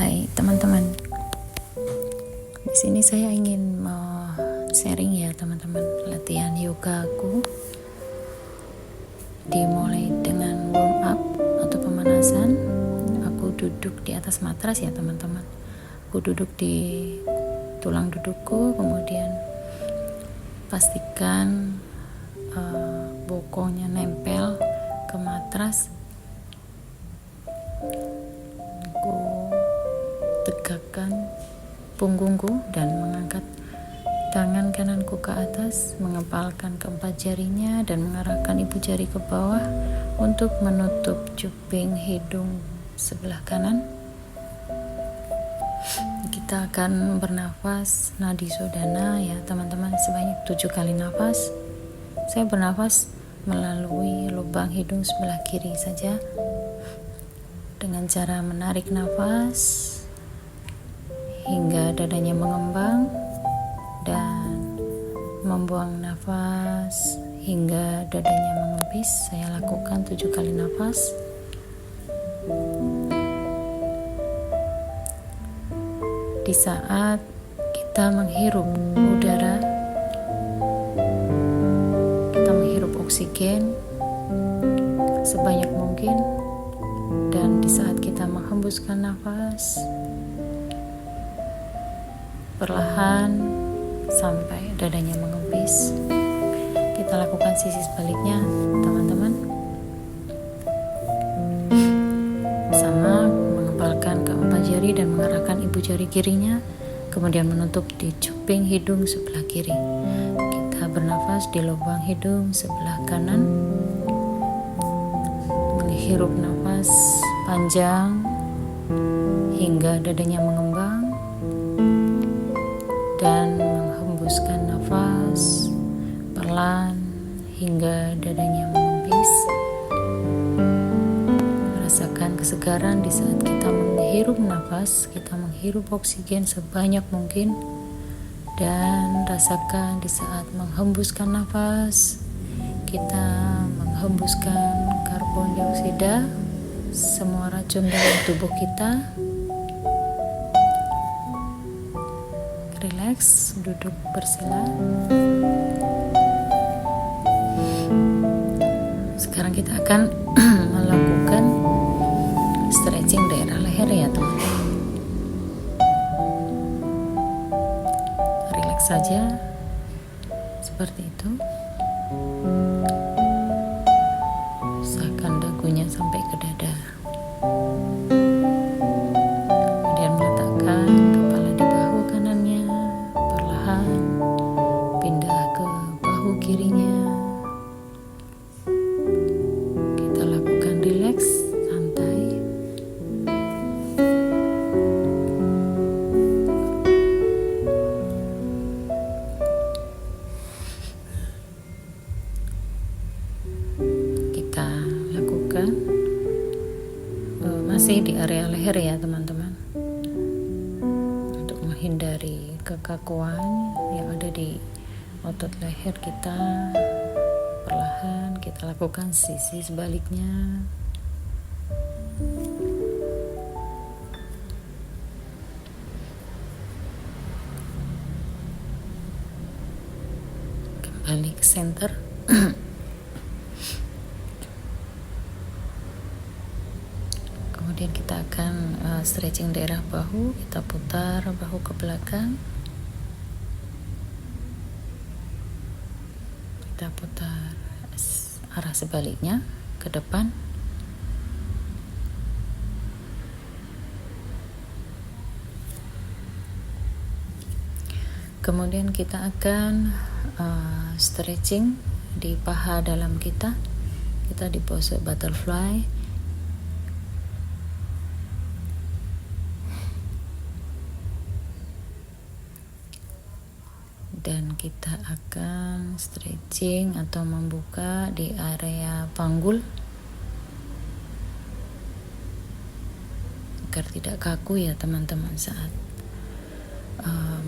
Hai teman-teman. Di sini saya ingin sharing ya teman-teman. Latihan yoga aku dimulai dengan warm up atau pemanasan. Aku duduk di atas matras ya teman-teman. Aku duduk di tulang dudukku, kemudian pastikan bokongnya nempel ke matras. Aku tegakkan punggungku dan mengangkat tangan kananku ke atas, mengepalkan keempat jarinya dan mengarahkan ibu jari ke bawah untuk menutup cuping hidung sebelah kanan. Kita akan bernafas nadi sodana ya teman-teman, sebanyak 7 kali nafas. Saya bernafas melalui lubang hidung sebelah kiri saja dengan cara menarik nafas hingga dadanya mengembang dan membuang nafas hingga dadanya mengempis. Saya lakukan 7 kali nafas. Di saat kita menghirup udara, kita menghirup oksigen sebanyak mungkin, dan di saat kita menghembuskan nafas perlahan sampai dadanya mengempis. Kita lakukan sisi sebaliknya teman-teman, sama mengepalkan keempat jari dan mengarahkan ibu jari kirinya, kemudian menutup di cuping hidung sebelah kiri. Kita bernafas di lubang hidung sebelah kanan, menghirup nafas panjang hingga dadanya mengembang dan menghembuskan nafas pelan hingga dadanya mengempis. Rasakan kesegaran di saat kita menghirup nafas, kita menghirup oksigen sebanyak mungkin, dan rasakan di saat menghembuskan nafas kita menghembuskan karbon dioksida, semua racun dalam tubuh kita. Relax, duduk bersila. Sekarang kita akan melakukan stretching daerah leher ya teman-teman. Relax saja seperti itu. Usahakan dagunya sampai ke dada. Kemudian meletakkan kepala di bahu kanannya, perlahan pindah ke bahu kirinya. Kita lakukan relax, santai. Kita lakukan masih di area leher ya teman-teman, untuk menghindari kekakuan yang ada di otot leher kita. Perlahan kita lakukan sisi sebaliknya. Kembali ke center. Kemudian kita akan stretching daerah bahu. Kita putar bahu ke belakang, kita putar arah sebaliknya ke depan. Kemudian kita akan stretching di paha dalam kita. Kita di pose butterfly. Dan kita akan stretching atau membuka di area panggul agar tidak kaku ya teman-teman saat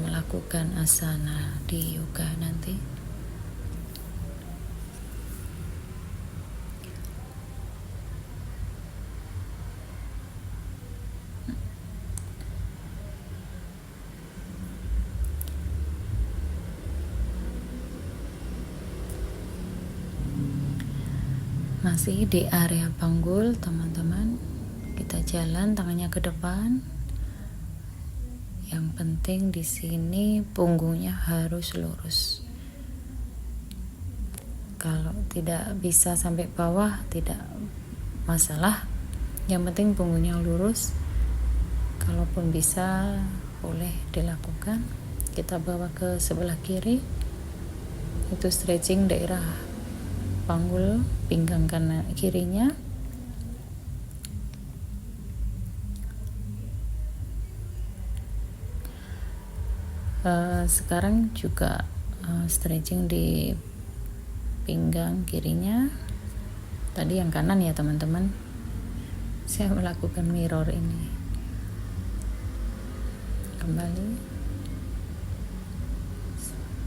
melakukan asana di yoga nanti. Masih di area panggul teman-teman, kita jalan tangannya ke depan. Yang penting di sini punggungnya harus lurus. Kalau tidak bisa sampai bawah tidak masalah, yang penting punggungnya lurus. Kalaupun bisa boleh dilakukan. Kita bawa ke sebelah kiri, itu stretching daerah panggul pinggang kanan kirinya. Sekarang juga stretching di pinggang kirinya. Tadi yang kanan ya teman-teman, saya melakukan mirror ini. Kembali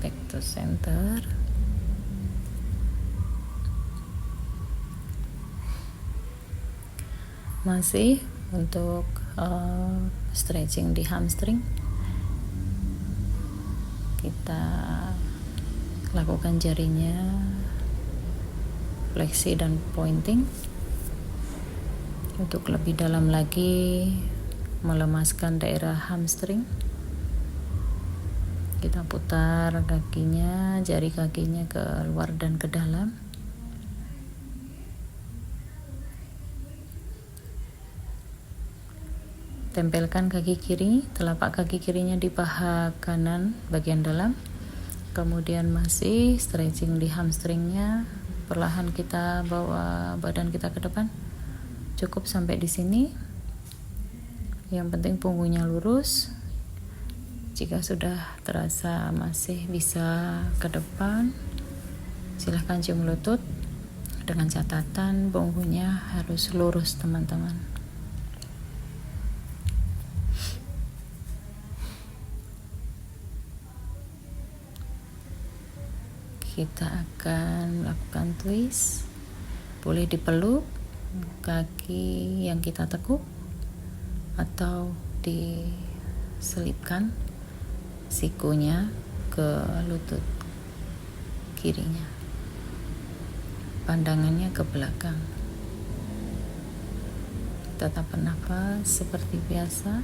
back to center. Masih untuk stretching di hamstring, kita lakukan jarinya fleksi dan pointing untuk lebih dalam lagi melemaskan daerah hamstring. Kita putar kakinya, jari kakinya ke luar dan ke dalam. Tempelkan kaki kiri, telapak kaki kirinya di paha kanan bagian dalam. Kemudian masih stretching di hamstringnya. Perlahan kita bawa badan kita ke depan. Cukup sampai di sini. Yang penting punggungnya lurus. Jika sudah terasa masih bisa ke depan, silahkan cium lutut. Dengan catatan punggungnya harus lurus teman-teman. Kita akan melakukan twist. Boleh dipeluk kaki yang kita tekuk atau diselipkan sikunya ke lutut kirinya. Pandangannya ke belakang. Tetap bernafas seperti biasa,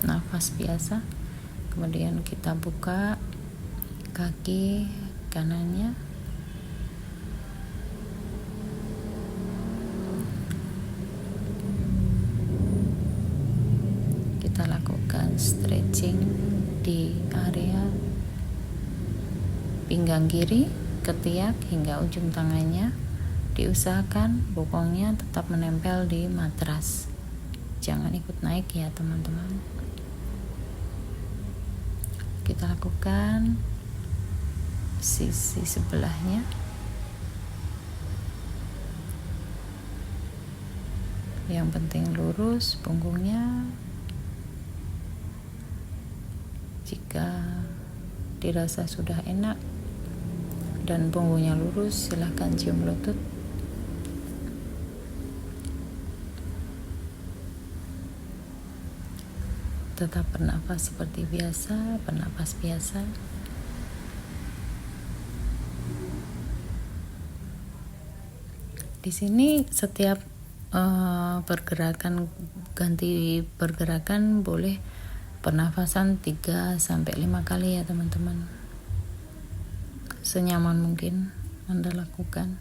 nafas biasa. Kemudian kita buka kaki kanannya, kita lakukan stretching di area pinggang kiri, ketiak hingga ujung tangannya. Diusahakan bokongnya tetap menempel di matras, jangan ikut naik ya teman-teman. Kita lakukan sisi sebelahnya. Yang penting lurus punggungnya. Jika dirasa sudah enak dan punggungnya lurus, silahkan cium lutut. Tetap bernafas seperti biasa, bernafas biasa. Di sini setiap pergerakan ganti pergerakan boleh pernafasan 3-5 kali ya teman-teman. Senyaman mungkin Anda lakukan.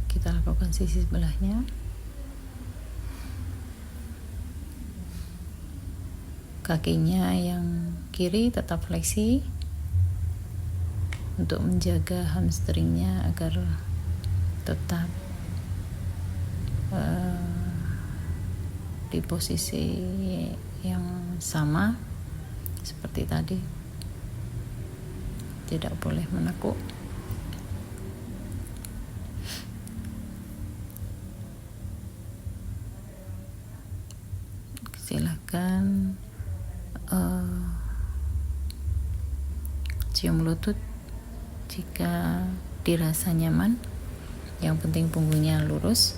Kita lakukan sisi sebelahnya. Kakinya yang kiri tetap fleksi untuk menjaga hamstringnya agar tetap di posisi yang sama seperti tadi. Tidak boleh menekuk. Silahkan cium lutut jika dirasa nyaman. Yang penting punggungnya lurus.